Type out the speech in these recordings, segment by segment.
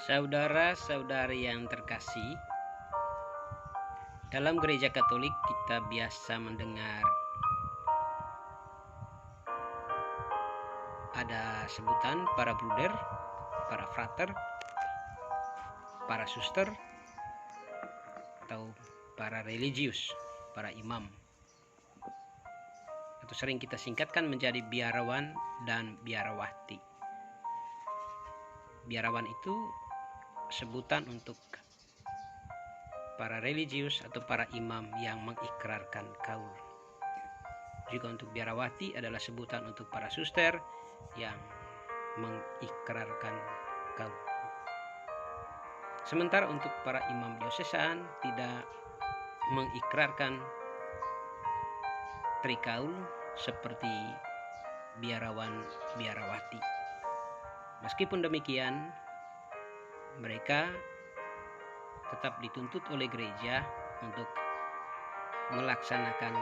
Saudara-saudari yang terkasih, dalam gereja Katolik kita biasa mendengar ada sebutan para bruder, para frater, para suster, atau para religius, para imam. Atau sering kita singkatkan menjadi biarawan dan biarawati. Biarawan itu sebutan untuk para religius atau para imam yang mengikrarkan kaul. Juga untuk biarawati adalah sebutan untuk para suster yang mengikrarkan kaul. Sementara untuk para imam diosesan tidak mengikrarkan trikaul seperti biarawan biarawati. Meskipun demikian, mereka tetap dituntut oleh gereja untuk melaksanakan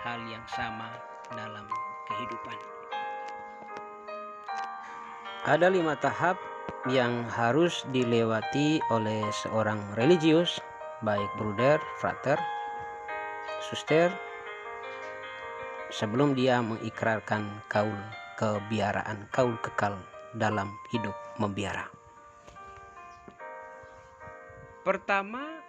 hal yang sama dalam kehidupan. Ada 5 tahap yang harus dilewati oleh seorang religius, baik bruder, frater, suster, sebelum dia mengikrarkan kaul kebiaraan, kaul kekal dalam hidup membiara. Pertama,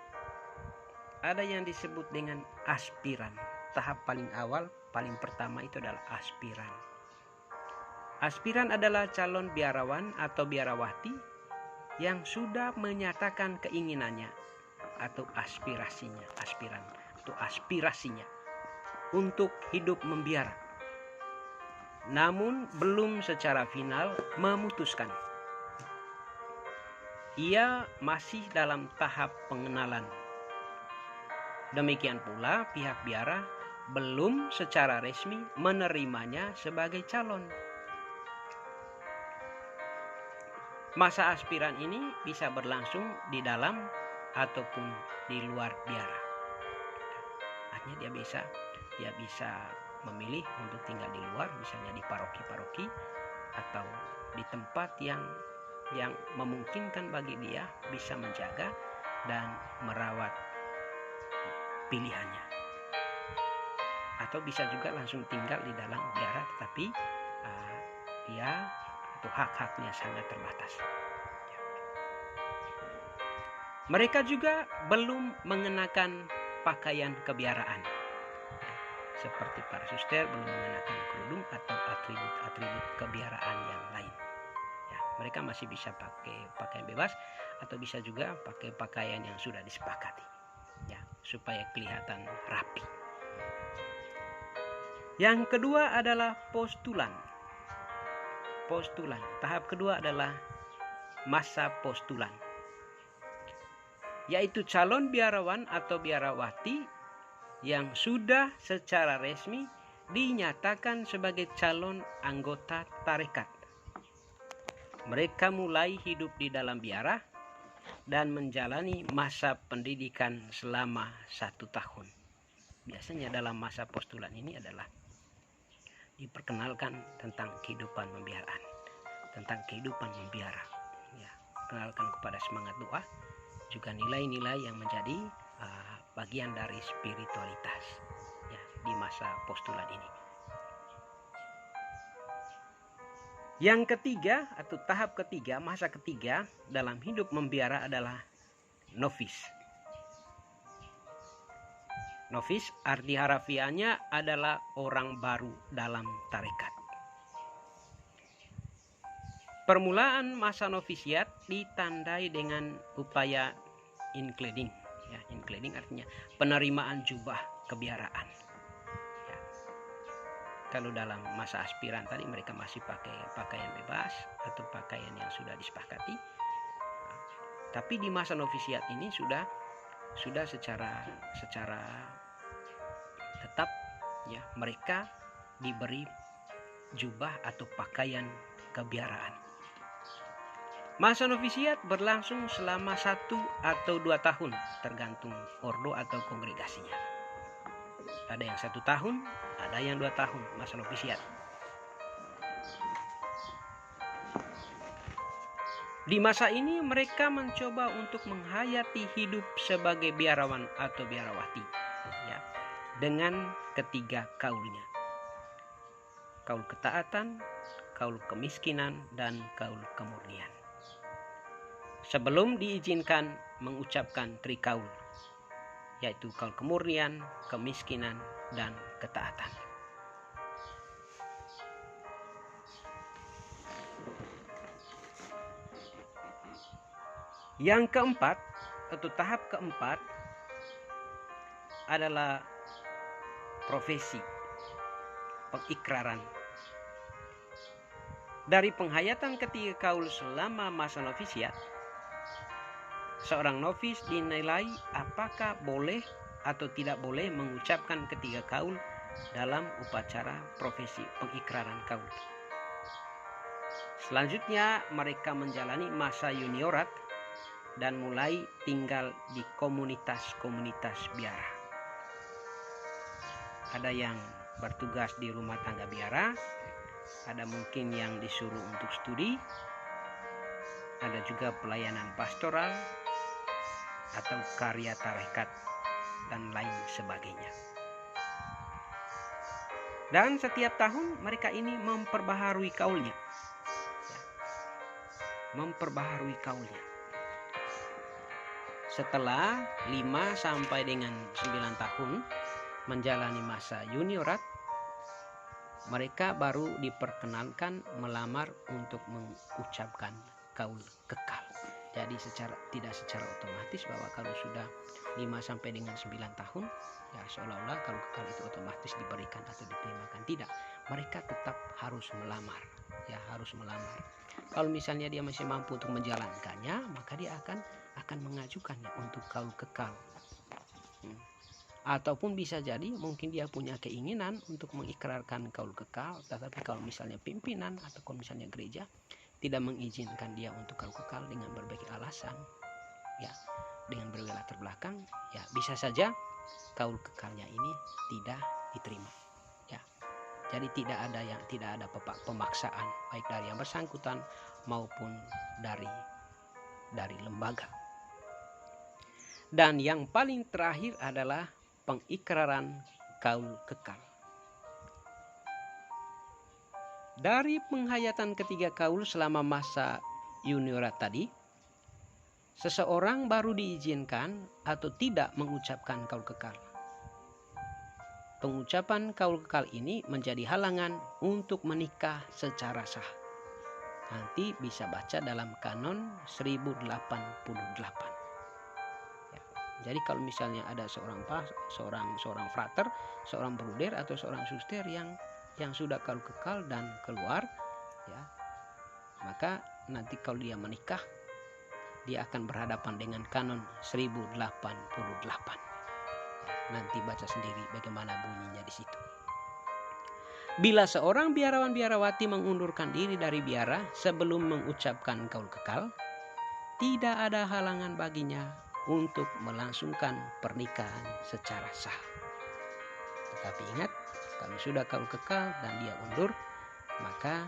ada yang disebut dengan aspiran. Tahap paling awal, paling pertama itu adalah aspiran. Aspiran adalah calon biarawan atau biarawati yang sudah menyatakan keinginannya atau aspirasinya, aspiran atau aspirasinya untuk hidup membiara. Namun belum secara final memutuskan. Ia masih dalam tahap pengenalan. Demikian pula pihak biara belum secara resmi menerimanya sebagai calon. Masa aspiran ini bisa berlangsung di dalam ataupun di luar biara. Artinya dia bisa memilih untuk tinggal di luar, misalnya di paroki-paroki atau di tempat yang memungkinkan bagi dia bisa menjaga dan merawat pilihannya. Atau bisa juga langsung tinggal di dalam biara, tetapi dia atau hak-haknya sangat terbatas. Mereka juga belum mengenakan pakaian kebiaraan. Seperti para suster belum mengenakan kerudung atau atribut-atribut kebiaraan yang lain. Mereka masih bisa pakai pakaian bebas atau bisa juga pakai pakaian yang sudah disepakati, supaya kelihatan rapi. Yang kedua adalah postulan. Tahap kedua adalah masa postulan, yaitu calon biarawan atau biarawati yang sudah secara resmi dinyatakan sebagai calon anggota tarekat. Mereka mulai hidup di dalam biara dan menjalani masa pendidikan selama 1 tahun. Biasanya dalam masa postulan ini adalah diperkenalkan tentang kehidupan membiaraan, tentang kehidupan membiara. Kenalkan kepada semangat doa, juga nilai-nilai yang menjadi bagian dari spiritualitas di masa postulan ini. Yang ketiga atau tahap ketiga, masa ketiga dalam hidup membiara adalah novis. Novis arti harafiahnya adalah orang baru dalam tarekat. Permulaan masa novisiat ditandai dengan upaya including. Including artinya penerimaan jubah kebiaraan. Kalau dalam masa aspiran tadi mereka masih pakai pakaian bebas atau pakaian yang sudah disepakati. Tapi di masa novisiat ini sudah secara tetap mereka diberi jubah atau pakaian kebiaraan. Masa novisiat berlangsung selama 1 atau 2 tahun tergantung ordo atau kongregasinya. Ada yang 1 tahun, ada yang 2 tahun masa novisiat. Di masa ini mereka mencoba untuk menghayati hidup sebagai biarawan atau biarawati, ya, dengan ketiga kaulnya. Kaul ketaatan, kaul kemiskinan, dan kaul kemurnian. Sebelum diizinkan mengucapkan trikaul, yaitu kaul kemurnian, kemiskinan, dan ketaatan. Yang keempat atau tahap keempat adalah profesi, pengikraran. Dari penghayatan ketiga kaul selama masa novisiat, seorang novis dinilai apakah boleh atau tidak boleh mengucapkan ketiga kaul dalam upacara profesi pengikraran kaul. Selanjutnya mereka menjalani masa juniorat dan mulai tinggal di komunitas-komunitas biara. Ada yang bertugas di rumah tangga biara, ada mungkin yang disuruh untuk studi, ada juga pelayanan pastoral atau karya tarekat dan lain sebagainya. Dan setiap tahun mereka ini memperbaharui kaulnya. Memperbaharui kaulnya. Setelah 5 sampai dengan 9 tahun menjalani masa juniorat, mereka baru diperkenankan melamar untuk mengucapkan kaul kekal. Jadi tidak secara otomatis bahwa kalau sudah 5 sampai dengan 9 tahun, ya seolah-olah kaul kekal itu otomatis diberikan atau diterimakan. Tidak, mereka tetap harus melamar. Ya, harus melamar. Kalau misalnya dia masih mampu untuk menjalankannya, maka dia akan mengajukannya untuk kaul kekal. Ataupun bisa jadi mungkin dia punya keinginan untuk mengikrarkan kaul kekal, tetapi kalau misalnya pimpinan atau kalau misalnya gereja tidak mengizinkan dia untuk kaul kekal dengan berbagai alasan, ya, dengan berbagai latar belakang, ya bisa saja kaul kekalnya ini tidak diterima. Ya. Jadi tidak ada pemaksaan baik dari yang bersangkutan maupun dari lembaga. Dan yang paling terakhir adalah pengikraran kaul kekal. Dari penghayatan ketiga kaul selama masa juniorat tadi, seseorang baru diizinkan atau tidak mengucapkan kaul kekal. Pengucapan kaul kekal ini menjadi halangan untuk menikah secara sah. Nanti bisa baca dalam kanon 1088. Jadi kalau misalnya ada seorang frater, seorang bruder atau seorang suster yang sudah kaul kekal dan keluar, ya, maka nanti kalau dia menikah, dia akan berhadapan dengan kanon 1088. Nanti baca sendiri bagaimana bunyinya di situ. Bila seorang biarawan biarawati mengundurkan diri dari biara sebelum mengucapkan kaul kekal, tidak ada halangan baginya untuk melangsungkan pernikahan secara sah. Tetapi ingat, kalau sudah kaul kekal dan dia undur, maka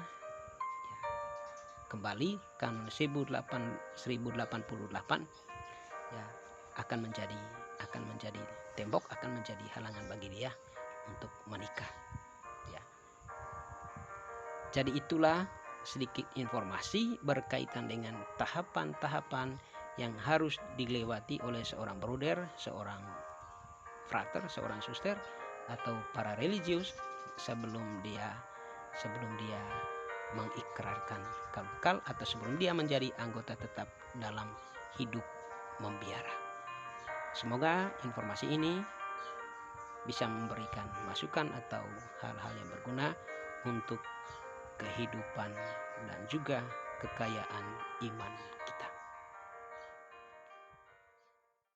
ya, kembali kanon 1088 ya akan menjadi tembok, akan menjadi halangan bagi dia untuk menikah. Ya. Jadi itulah sedikit informasi berkaitan dengan tahapan-tahapan yang harus dilewati oleh seorang bruder, seorang frater, seorang suster atau para religius sebelum dia mengikrarkan kaul kekal atau sebelum dia menjadi anggota tetap dalam hidup membiara. Semoga informasi ini bisa memberikan masukan atau hal-hal yang berguna untuk kehidupan dan juga kekayaan iman